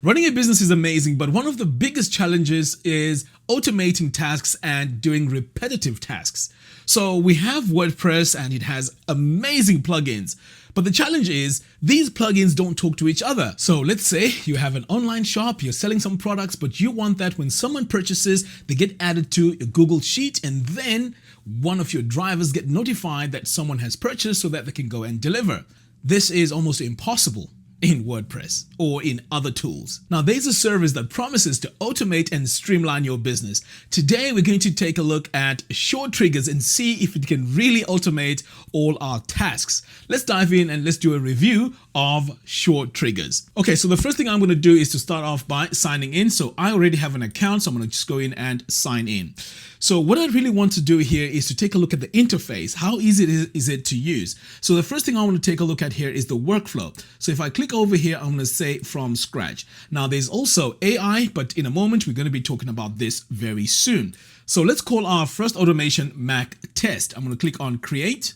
Running a business is amazing, but one of the biggest challenges is automating tasks and doing repetitive tasks. So we have WordPress and it has amazing plugins, but the challenge is these plugins don't talk to each other. So let's say you have an online shop, you're selling some products, but you want that when someone purchases, they get added to a Google Sheet, and then one of your drivers get notified that someone has purchased so that they can go and deliver. This is almost impossible in WordPress or in other tools. Now, there's a service that promises to automate and streamline your business. Today, we're going to take a look at SureTriggers and see if it can really automate all our tasks. Let's dive in and let's do a review of SureTriggers. Okay, so the first thing I'm going to do is to start off by signing in. So I already have an account, so I'm going to just go in and sign in. So what I really want to do here is to take a look at the interface. How easy is it to use? So the first thing I want to take a look at here is the workflow. So if I click over here, I'm going to say from scratch. Now there's also AI, but in a moment, we're going to be talking about this very soon. So let's call our first automation Mac test. I'm going to click on create.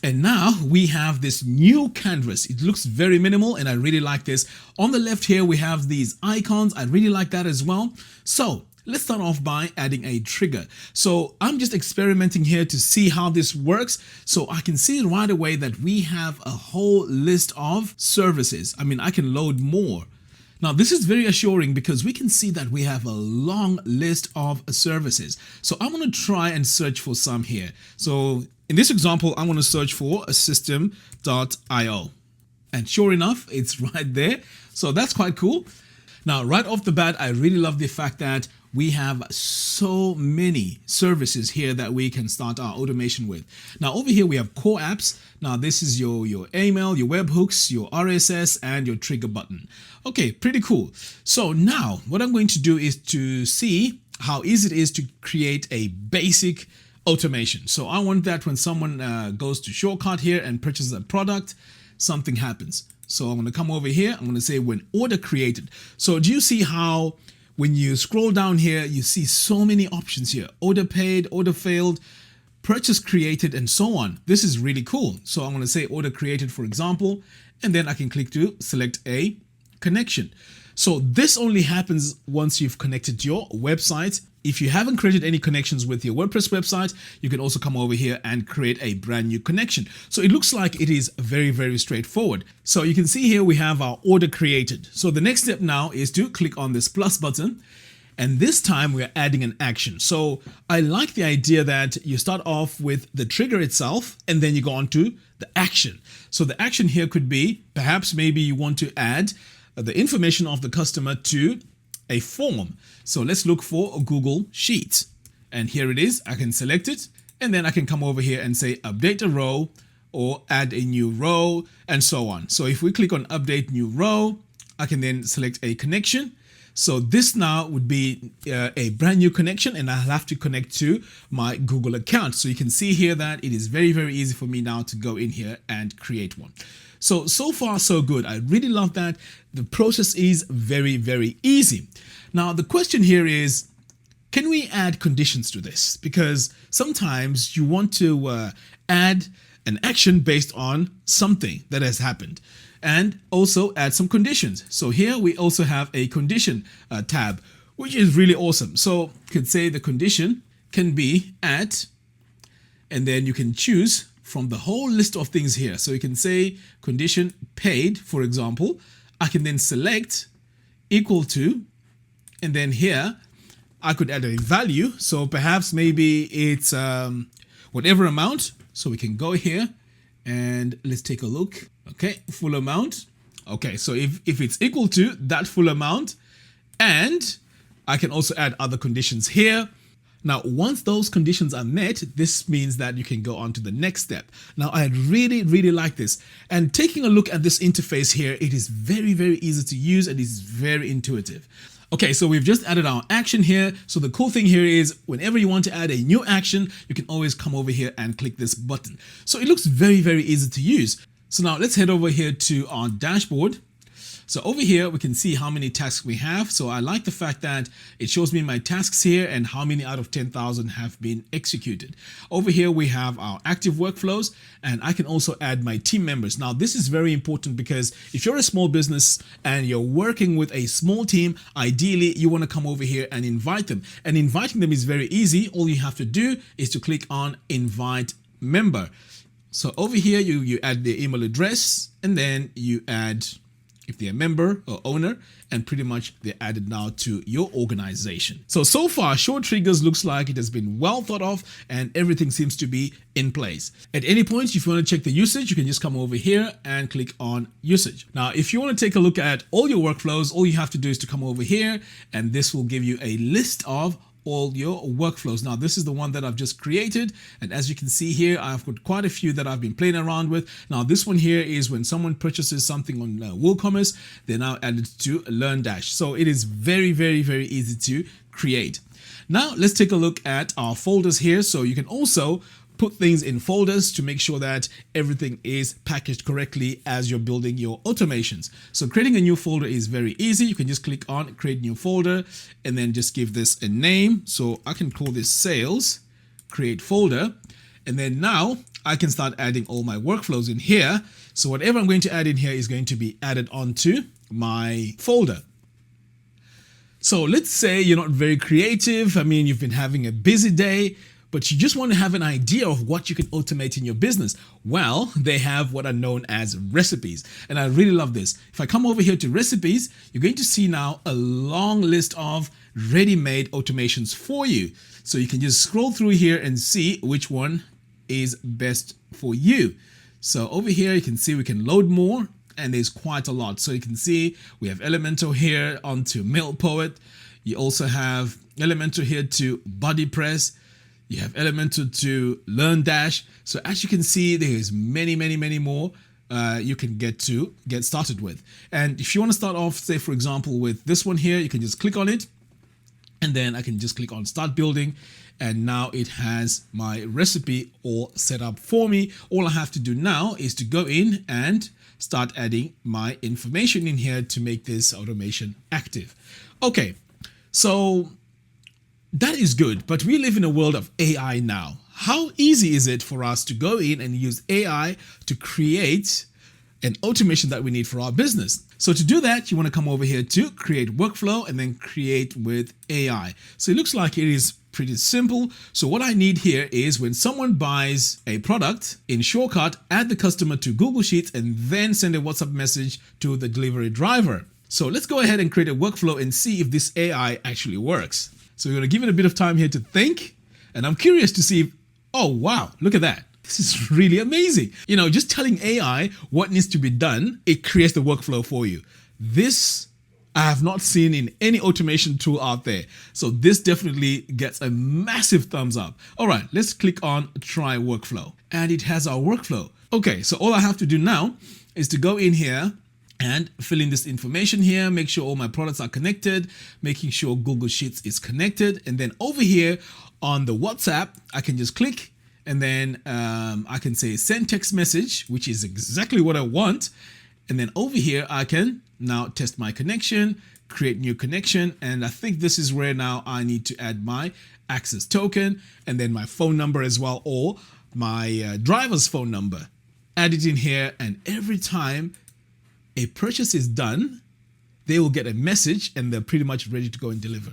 And now we have this new canvas. It looks very minimal and I really like this. On the left here, we have these icons. I really like that as well. So let's start off by adding a trigger. So I'm just experimenting here to see how this works. So I can see right away that we have a whole list of services. I mean, I can load more. Now, this is very assuring because we can see that we have a long list of services. So I'm going to try and search for some here. So in this example, I'm going to search for a system.io. And sure enough, it's right there. So that's quite cool. Now, right off the bat, I really love the fact that we have so many services here that we can start our automation with. Now, over here, we have core apps. Now, this is your email, your webhooks, your RSS, and your trigger button. Okay, pretty cool. So now what I'm going to do is to see how easy it is to create a basic automation. So I want that when someone goes to Shortcut here and purchases a product, something happens. So I'm going to come over here. I'm going to say when order created. So do you see how when you scroll down here, you see so many options here: order paid, order failed, purchase created, and so on. This is really cool. So I'm going to say order created, for example, and then I can click to select a connection. So this only happens once you've connected to your website. If you haven't created any connections with your WordPress website, you can also come over here and create a brand new connection. So it looks like it is very, very straightforward. So you can see here we have our order created. So the next step now is to click on this plus button. And this time we're adding an action. So I like the idea that you start off with the trigger itself and then you go on to the action. So the action here could be perhaps maybe you want to add the information of the customer to a form. So let's look for a Google Sheet. And here it is. I can select it and then I can come over here and say update a row or add a new row and so on. So if we click on update new row, I can then select a connection. So this now would be a brand new connection and I'll have to connect to my Google account. So you can see here that it is very, very easy for me now to go in here and create one. So far, so good. I really love that. The process is very, very easy. Now, the question here is, can we add conditions to this? Because sometimes you want to add an action based on something that has happened and also add some conditions. So here we also have a condition tab, which is really awesome. So you could say the condition can be at, and then you can choose from the whole list of things here. So you can say condition paid, for example. I can then select equal to, and then here I could add a value. So perhaps maybe it's whatever amount. So we can go here and let's take a look. Okay, full amount. Okay, so if it's equal to that full amount, and I can also add other conditions here. Now, once those conditions are met, this means that you can go on to the next step. Now, I really, really like this. And taking a look at this interface here, it is very, very easy to use and it's very intuitive. Okay, so we've just added our action here. So the cool thing here is whenever you want to add a new action, you can always come over here and click this button. So it looks very, very easy to use. So now let's head over here to our dashboard. So over here, we can see how many tasks we have. So I like the fact that it shows me my tasks here and how many out of 10,000 have been executed. Over here, we have our active workflows, and I can also add my team members. Now, this is very important because if you're a small business and you're working with a small team, ideally you want to come over here and invite them. And inviting them is very easy. All you have to do is to click on invite member. So over here, you add their email address, and then you add if they're a member or owner, and pretty much they're added now to your organization. So far, SureTriggers looks like it has been well thought of and everything seems to be in place. At any point, if you want to check the usage, you can just come over here and click on usage. Now, if you want to take a look at all your workflows, all you have to do is to come over here, and this will give you a list of all your workflows. Now, this is the one that I've just created, and as you can see here, I've got quite a few that I've been playing around with. Now, this one here is when someone purchases something on WooCommerce, they're now added to LearnDash. So it is very, very, very easy to create. Now, let's take a look at our folders here. So you can also put things in folders to make sure that everything is packaged correctly as you're building your automations. So creating a new folder is very easy. You can just click on create new folder and then just give this a name. So I can call this sales, create folder. And then now I can start adding all my workflows in here. So whatever I'm going to add in here is going to be added onto my folder. So let's say you're not very creative. I mean, you've been having a busy day, but you just want to have an idea of what you can automate in your business. Well, they have what are known as recipes. And I really love this. If I come over here to recipes, you're going to see now a long list of ready-made automations for you. So you can just scroll through here and see which one is best for you. So over here, you can see we can load more, and there's quite a lot. So you can see we have Elementor here onto MailPoet. You also have Elementor here to BuddyPress. You have Elementor to LearnDash. So as you can see, there's many, many, many more you can get started with. And if you want to start off, say, for example, with this one here, you can just click on it. And then I can just click on start building. And now it has my recipe all set up for me. All I have to do now is to go in and start adding my information in here to make this automation active. Okay, so that is good, but we live in a world of AI now. How easy is it for us to go in and use AI to create an automation that we need for our business? So to do that, you want to come over here to create workflow and then create with AI. So it looks like it is pretty simple. So what I need here is when someone buys a product, in Shortcut, add the customer to Google Sheets and then send a WhatsApp message to the delivery driver. So let's go ahead and create a workflow and see if this AI actually works. So we're going to give it a bit of time here to think, and I'm curious to see if, oh wow, look at that. This is really amazing. You know, just telling AI what needs to be done, it creates the workflow for you. This I have not seen in any automation tool out there. So this definitely gets a massive thumbs up. All right, let's click on try workflow, and it has our workflow. Okay, so all I have to do now is to go in here and fill in this information here, make sure all my products are connected, making sure Google Sheets is connected. And then over here on the WhatsApp, I can just click and then I can say send text message, which is exactly what I want. And then over here, I can now test my connection, create new connection. And I think this is where now I need to add my access token and then my phone number as well, or my driver's phone number. Add it in here, and every time a purchase is done, they will get a message and they're pretty much ready to go and deliver.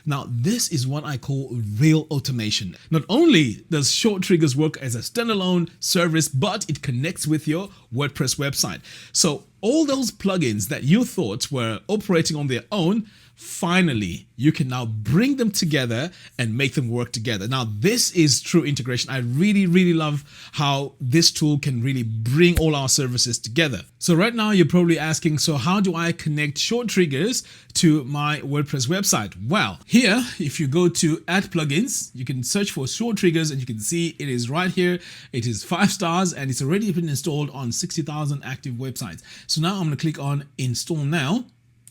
Now, this is what I call real automation. Not only does SureTriggers work as a standalone service, but it connects with your WordPress website. So all those plugins that you thought were operating on their own, finally, you can now bring them together and make them work together. Now, this is true integration. I really, really love how this tool can really bring all our services together. So right now, you're probably asking, so how do I connect SureTriggers to my WordPress website? Well, here, if you go to add plugins, you can search for SureTriggers and you can see it is right here. It is 5 stars and it's already been installed on 60,000 active websites. So now I'm going to click on install now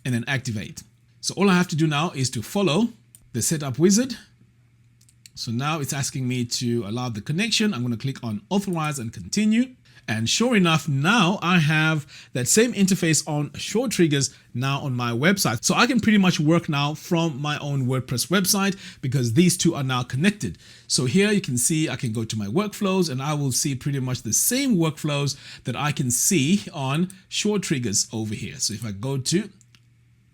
and then activate. So all I have to do now is to follow the setup wizard. So now it's asking me to allow the connection. I'm going to click on authorize and continue. And sure enough, now I have that same interface on SureTriggers now on my website. So I can pretty much work now from my own WordPress website because these two are now connected. So here you can see I can go to my workflows and I will see pretty much the same workflows that I can see on SureTriggers over here. So if I go to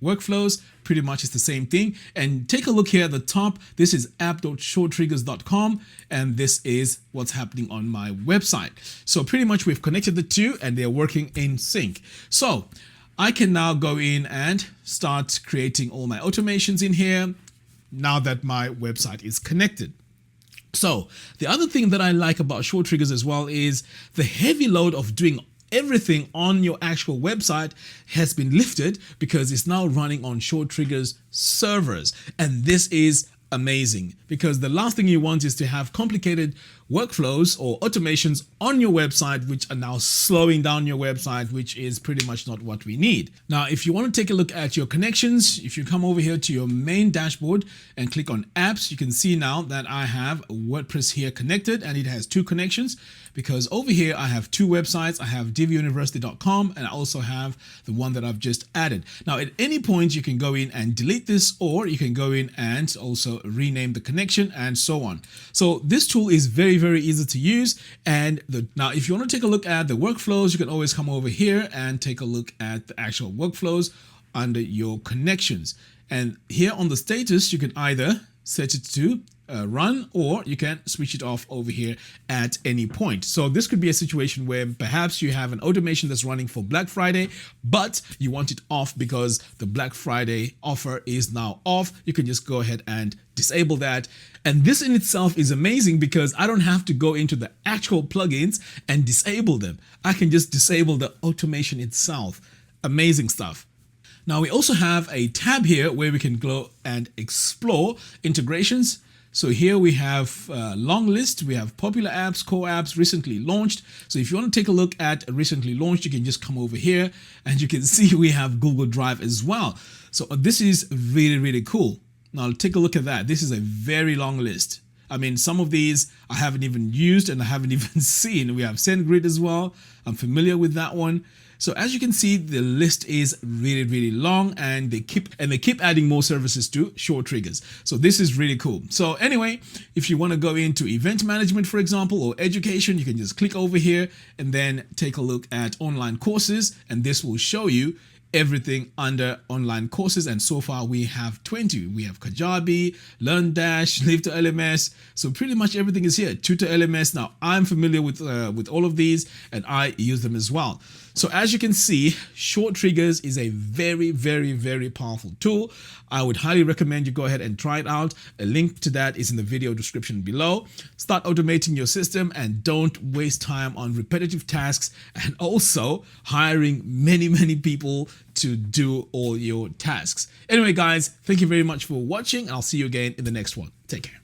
workflows, pretty much it's the same thing. And take a look here at the top. This is app.suretriggers.com and this is what's happening on my website. So pretty much we've connected the two and they're working in sync. So I can now go in and start creating all my automations in here now that my website is connected. So the other thing that I like about SureTriggers as well is the heavy load of doing everything on your actual website has been lifted because it's now running on SureTriggers servers. And this is amazing because the last thing you want is to have complicated workflows or automations on your website which are now slowing down your website, which is pretty much not what we need. Now, if you want to take a look at your connections, if you come over here to your main dashboard and click on apps, you can see now that I have WordPress here connected and it has two connections because over here I have two websites. I have divuniversity.com and I also have the one that I've just added. Now, at any point you can go in and delete this, or you can go in and also rename the connection and so on. So this tool is very easy to use. And now if you want to take a look at the workflows, you can always come over here and take a look at the actual workflows under your connections. And here on the status, you can either set it to run, or you can switch it off over here at any point. So this could be a situation where perhaps you have an automation that's running for Black Friday, but you want it off because the Black Friday offer is now off. You can just go ahead and disable that. And this in itself is amazing because I don't have to go into the actual plugins and disable them. I can just disable the automation itself. Amazing stuff. Now we also have a tab here where we can go and explore integrations. So here we have a long list. We have popular apps, core apps, recently launched. So if you want to take a look at recently launched, you can just come over here and you can see we have Google Drive as well. So this is really cool. Now take a look at that. This is a very long list. I mean, some of these I haven't even used and I haven't even seen. We have SendGrid as well. I'm familiar with that one. So as you can see, the list is really long and they keep adding more services to SureTriggers. So this is really cool. So anyway, if you want to go into event management, for example, or education, you can just click over here and then take a look at online courses. And this will show you everything under online courses. And so far we have 20. We have Kajabi, LearnDash, Live to LMS. So pretty much everything is here. Tutor LMS. Now I'm familiar with all of these and I use them as well. So as you can see, SureTriggers is a very powerful tool. I would highly recommend you go ahead and try it out. A link to that is in the video description below. Start automating your system and don't waste time on repetitive tasks and also hiring many people to do all your tasks. Anyway, guys, thank you very much for watching. I'll see you again in the next one. Take care.